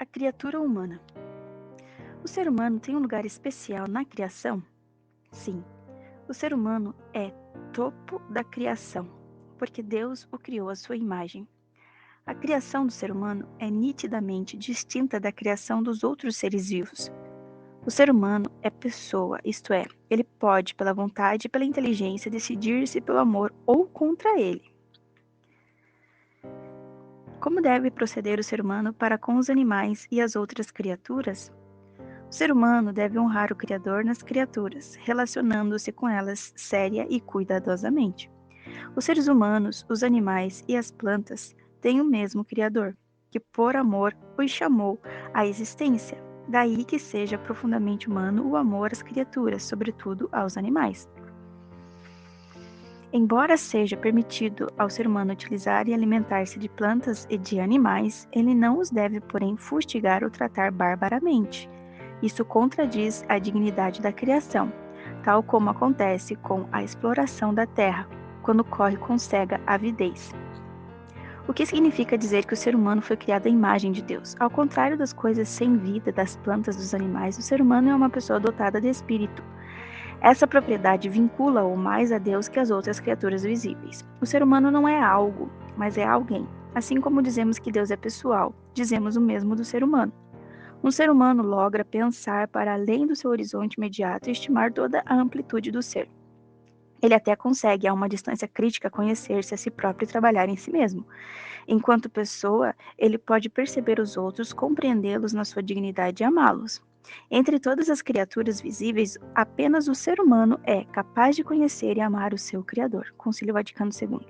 A criatura humana. O ser humano tem um lugar especial na criação? Sim, o ser humano é topo da criação, porque Deus o criou à sua imagem. A criação do ser humano é nitidamente distinta da criação dos outros seres vivos. O ser humano é pessoa, isto é, ele pode, pela vontade e pela inteligência, decidir-se pelo amor ou contra ele. Como deve proceder o ser humano para com os animais e as outras criaturas? O ser humano deve honrar o Criador nas criaturas, relacionando-se com elas séria e cuidadosamente. Os seres humanos, os animais e as plantas têm o mesmo Criador, que por amor os chamou à existência. Daí que seja profundamente humano o amor às criaturas, sobretudo aos animais. Embora seja permitido ao ser humano utilizar e alimentar-se de plantas e de animais, ele não os deve, porém, fustigar ou tratar barbaramente. Isso contradiz a dignidade da criação, tal como acontece com a exploração da terra, quando corre com cega avidez. O que significa dizer que o ser humano foi criado à imagem de Deus? Ao contrário das coisas sem vida, das plantas, dos animais, o ser humano é uma pessoa dotada de espírito. Essa propriedade vincula-o mais a Deus que às outras criaturas visíveis. O ser humano não é algo, mas é alguém. Assim como dizemos que Deus é pessoal, dizemos o mesmo do ser humano. Um ser humano logra pensar para além do seu horizonte imediato e estimar toda a amplitude do ser. Ele até consegue, a uma distância crítica, conhecer-se a si próprio e trabalhar em si mesmo. Enquanto pessoa, ele pode perceber os outros, compreendê-los na sua dignidade e amá-los. Entre todas as criaturas visíveis, apenas o ser humano é capaz de conhecer e amar o seu Criador. Concílio Vaticano II.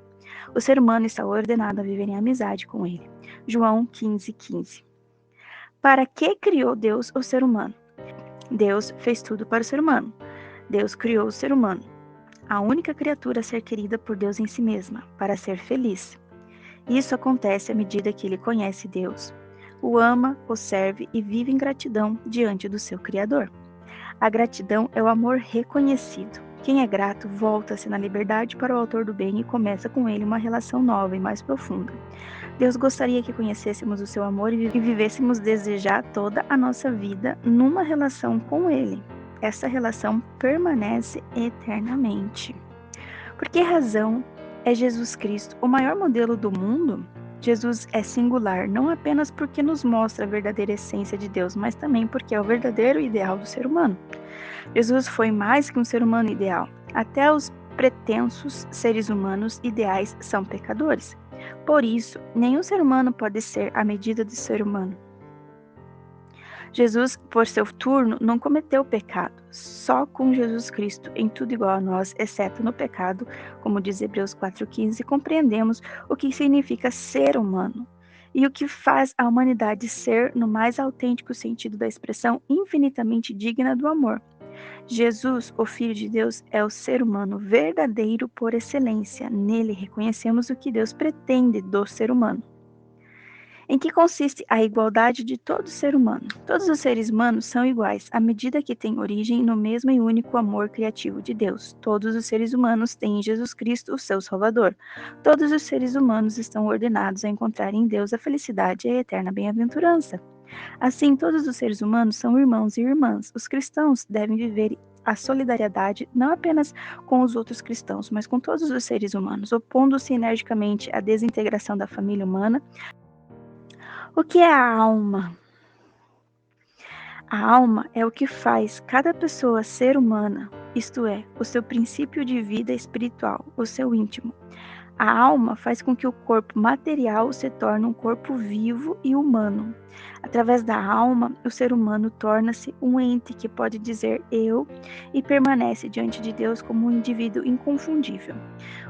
O ser humano está ordenado a viver em amizade com ele. João 15:15. Para que criou Deus o ser humano? Deus fez tudo para o ser humano. Deus criou o ser humano, a única criatura a ser querida por Deus em si mesma, para ser feliz. Isso acontece à medida que ele conhece Deus, o ama, o serve e vive em gratidão diante do seu Criador. A gratidão é o amor reconhecido. Quem é grato volta-se na liberdade para o autor do bem e começa com ele uma relação nova e mais profunda. Deus gostaria que conhecêssemos o seu amor e vivêssemos desejar toda a nossa vida numa relação com ele. Essa relação permanece eternamente. Por que razão é Jesus Cristo o maior modelo do mundo? Jesus é singular, não apenas porque nos mostra a verdadeira essência de Deus, mas também porque é o verdadeiro ideal do ser humano. Jesus foi mais que um ser humano ideal. Até os pretensos seres humanos ideais são pecadores. Por isso, nenhum ser humano pode ser a medida do ser humano. Jesus, por seu turno, não cometeu pecado. Só com Jesus Cristo, em tudo igual a nós, exceto no pecado, como diz Hebreus 4:15, compreendemos o que significa ser humano e o que faz a humanidade ser, no mais autêntico sentido da expressão, infinitamente digna do amor. Jesus, o Filho de Deus, é o ser humano verdadeiro por excelência. Nele reconhecemos o que Deus pretende do ser humano. Em que consiste a igualdade de todo ser humano? Todos os seres humanos são iguais à medida que têm origem no mesmo e único amor criativo de Deus. Todos os seres humanos têm em Jesus Cristo o seu Salvador. Todos os seres humanos estão ordenados a encontrar em Deus a felicidade e a eterna bem-aventurança. Assim, todos os seres humanos são irmãos e irmãs. Os cristãos devem viver a solidariedade não apenas com os outros cristãos, mas com todos os seres humanos, opondo-se energicamente à desintegração da família humana. O que é a alma? A alma é o que faz cada pessoa ser humana, isto é, o seu princípio de vida espiritual, o seu íntimo. A alma faz com que o corpo material se torne um corpo vivo e humano. Através da alma, o ser humano torna-se um ente que pode dizer eu e permanece diante de Deus como um indivíduo inconfundível.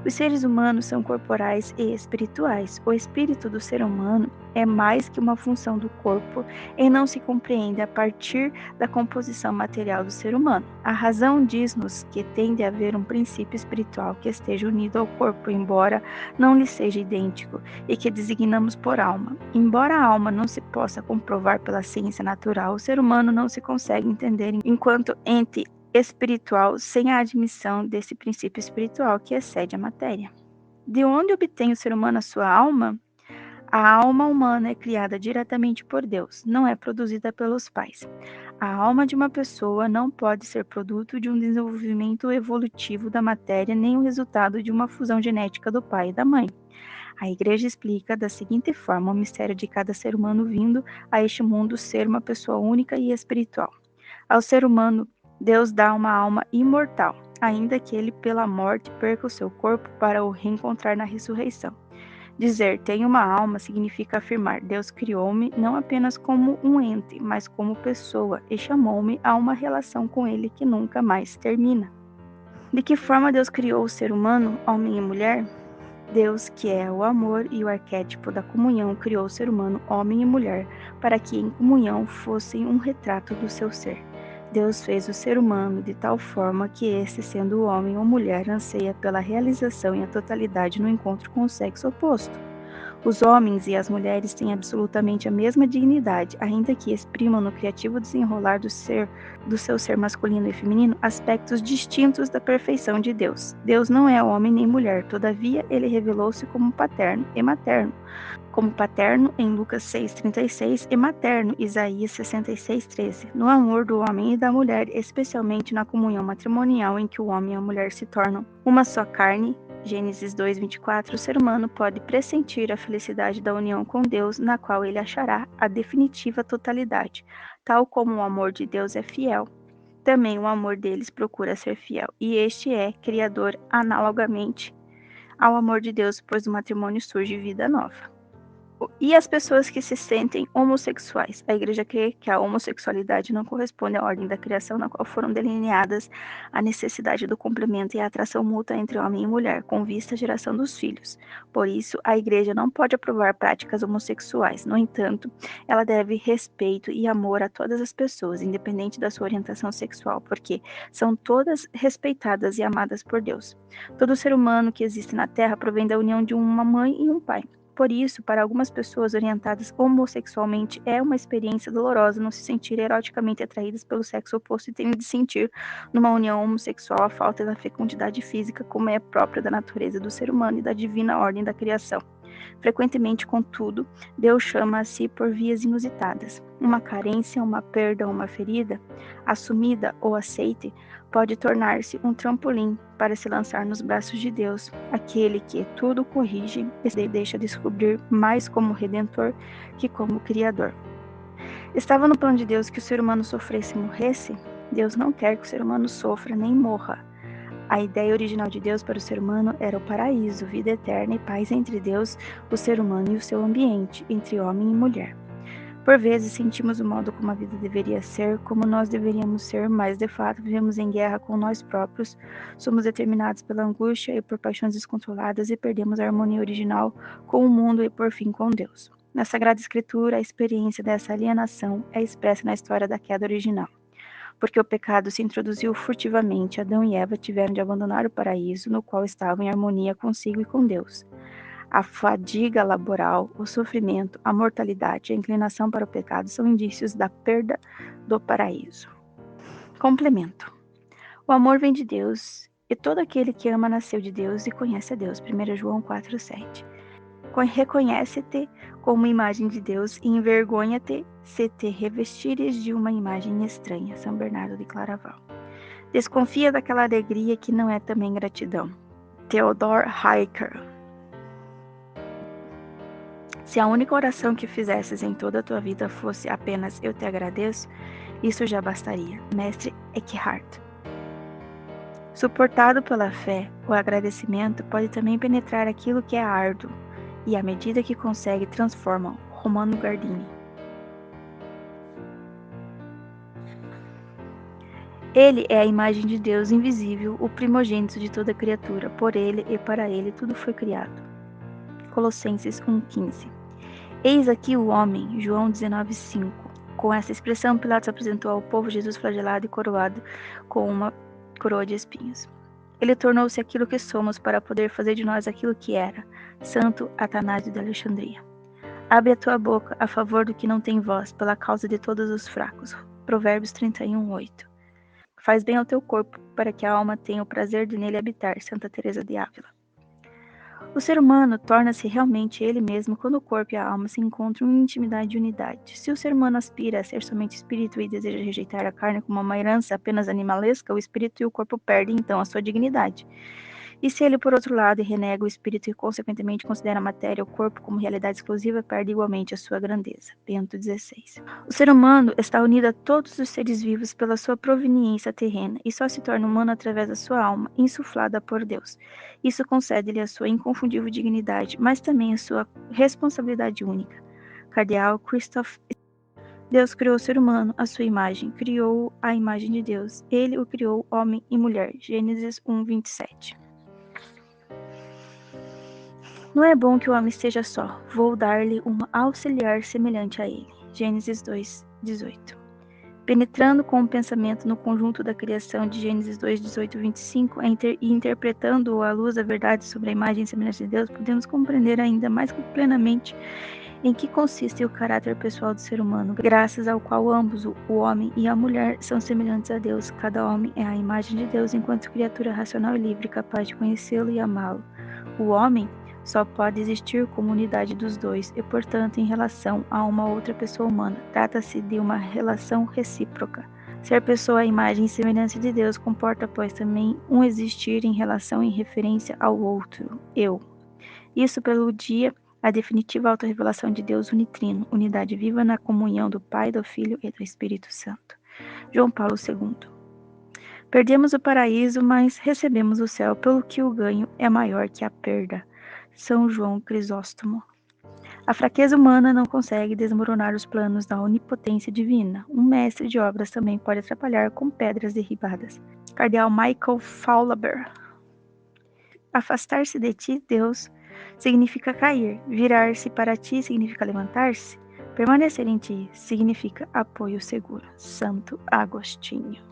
Os seres humanos são corporais e espirituais. O espírito do ser humano é mais que uma função do corpo e não se compreende a partir da composição material do ser humano. A razão diz-nos que tem de haver um princípio espiritual que esteja unido ao corpo, embora não lhe seja idêntico, e que designamos por alma. Embora a alma não se possa comprovar pela ciência natural, o ser humano não se consegue entender enquanto ente espiritual sem a admissão desse princípio espiritual que excede a matéria. De onde obtém o ser humano a sua alma? A alma humana é criada diretamente por Deus, não é produzida pelos pais. A alma de uma pessoa não pode ser produto de um desenvolvimento evolutivo da matéria nem o resultado de uma fusão genética do pai e da mãe. A Igreja explica da seguinte forma o mistério de cada ser humano vindo a este mundo ser uma pessoa única e espiritual. Ao ser humano, Deus dá uma alma imortal, ainda que ele, pela morte, perca o seu corpo para o reencontrar na ressurreição. Dizer tenho uma alma significa afirmar Deus criou-me não apenas como um ente, mas como pessoa e chamou-me a uma relação com ele que nunca mais termina. De que forma Deus criou o ser humano, homem e mulher? Deus, que é o amor e o arquétipo da comunhão, criou o ser humano, homem e mulher, para que em comunhão fossem um retrato do seu ser. Deus fez o ser humano de tal forma que esse, sendo homem ou mulher, anseia pela realização e a totalidade no encontro com o sexo oposto. Os homens e as mulheres têm absolutamente a mesma dignidade, ainda que exprimam no criativo desenrolar do seu ser masculino e feminino aspectos distintos da perfeição de Deus. Deus não é homem nem mulher, todavia ele revelou-se como paterno e materno. Como paterno em Lucas 6,36 e materno Isaías 66,13, no amor do homem e da mulher, especialmente na comunhão matrimonial em que o homem e a mulher se tornam uma só carne. Gênesis 2:24, o ser humano pode pressentir a felicidade da união com Deus, na qual ele achará a definitiva totalidade. Tal como o amor de Deus é fiel, também o amor deles procura ser fiel, e este é criador analogamente ao amor de Deus, pois do matrimônio surge vida nova. E as pessoas que se sentem homossexuais? A Igreja crê que a homossexualidade não corresponde à ordem da criação, na qual foram delineadas a necessidade do complemento e a atração mútua entre homem e mulher, com vista à geração dos filhos. Por isso, a Igreja não pode aprovar práticas homossexuais. No entanto, ela deve respeito e amor a todas as pessoas, independente da sua orientação sexual, porque são todas respeitadas e amadas por Deus. Todo ser humano que existe na Terra provém da união de uma mãe e um pai. Por isso, para algumas pessoas orientadas homossexualmente, é uma experiência dolorosa não se sentir eroticamente atraídas pelo sexo oposto e terem de sentir, numa união homossexual, a falta da fecundidade física, como é própria da natureza do ser humano e da divina ordem da criação. Frequentemente, contudo, Deus chama a si por vias inusitadas. Uma carência, uma perda ou uma ferida, assumida ou aceite, pode tornar-se um trampolim para se lançar nos braços de Deus, aquele que tudo corrige e se deixa descobrir mais como Redentor que como Criador. Estava no plano de Deus que o ser humano sofresse e morresse? Deus não quer que o ser humano sofra nem morra. A ideia original de Deus para o ser humano era o paraíso, vida eterna e paz entre Deus, o ser humano e o seu ambiente, entre homem e mulher. Por vezes sentimos o modo como a vida deveria ser, como nós deveríamos ser, mas de fato vivemos em guerra com nós próprios, somos determinados pela angústia e por paixões descontroladas e perdemos a harmonia original com o mundo e por fim com Deus. Na Sagrada Escritura, a experiência dessa alienação é expressa na história da queda original. Porque o pecado se introduziu furtivamente, Adão e Eva tiveram de abandonar o paraíso no qual estavam em harmonia consigo e com Deus. A fadiga laboral, o sofrimento, a mortalidade e a inclinação para o pecado são indícios da perda do paraíso. Complemento. O amor vem de Deus, e todo aquele que ama nasceu de Deus e conhece a Deus. 1 João 4,7. Reconhece-te como imagem de Deus e envergonha-te se te revestires de uma imagem estranha. São Bernardo de Claraval. Desconfia daquela alegria que não é também gratidão. Theodor Heiker. Se a única oração que fizesses em toda a tua vida fosse apenas eu te agradeço, isso já bastaria. Mestre Eckhart. Suportado pela fé, o agradecimento pode também penetrar aquilo que é árduo, e à medida que consegue, transforma. Romano Guardini. Ele é a imagem de Deus invisível, o primogênito de toda criatura. Por ele e para ele tudo foi criado. Colossenses 1,15. Eis aqui o homem, João 19,5. Com essa expressão, Pilatos apresentou ao povo Jesus flagelado e coroado com uma coroa de espinhos. Ele tornou-se aquilo que somos para poder fazer de nós aquilo que era. Santo Atanásio de Alexandria. Abre a tua boca a favor do que não tem voz, pela causa de todos os fracos. Provérbios 31:8. Faz bem ao teu corpo, para que a alma tenha o prazer de nele habitar. Santa Teresa de Ávila. O ser humano torna-se realmente ele mesmo quando o corpo e a alma se encontram em intimidade e unidade. Se o ser humano aspira a ser somente espírito e deseja rejeitar a carne como uma herança apenas animalesca, o espírito e o corpo perdem então a sua dignidade. E se ele, por outro lado, renega o espírito e, consequentemente, considera a matéria, o corpo, como realidade exclusiva, perde igualmente a sua grandeza. Bento XVI. O ser humano está unido a todos os seres vivos pela sua proveniência terrena e só se torna humano através da sua alma, insuflada por Deus. Isso concede-lhe a sua inconfundível dignidade, mas também a sua responsabilidade única. Cardeal Christoph. Deus criou o ser humano à sua imagem, criou a imagem de Deus. Ele o criou homem e mulher. Gênesis 1, 27. Não é bom que o homem esteja só. Vou dar-lhe uma auxiliar semelhante a ele. Gênesis 2, 18. Penetrando com o pensamento no conjunto da criação de Gênesis 2, 18, 25 e interpretando-o à luz da verdade sobre a imagem e semelhança de Deus, podemos compreender ainda mais plenamente em que consiste o caráter pessoal do ser humano, graças ao qual ambos, o homem e a mulher, são semelhantes a Deus. Cada homem é a imagem de Deus enquanto criatura racional e livre, capaz de conhecê-lo e amá-lo. O homem só pode existir como unidade dos dois e, portanto, em relação a uma outra pessoa humana. Trata-se de uma relação recíproca. Ser pessoa à imagem e semelhança de Deus comporta, pois, também um existir em relação em referência ao outro, eu. Isso pelo dia a definitiva autorrevelação de Deus unitrino, unidade viva na comunhão do Pai, do Filho e do Espírito Santo. João Paulo II. Perdemos o paraíso, mas recebemos o céu, pelo que o ganho é maior que a perda. São João Crisóstomo. A fraqueza humana não consegue desmoronar os planos da onipotência divina. Um mestre de obras também pode atrapalhar com pedras derribadas. Cardeal Michael Faulhaber. Afastar-se de ti, Deus, significa cair. Virar-se para ti significa levantar-se. Permanecer em ti significa apoio seguro. Santo Agostinho.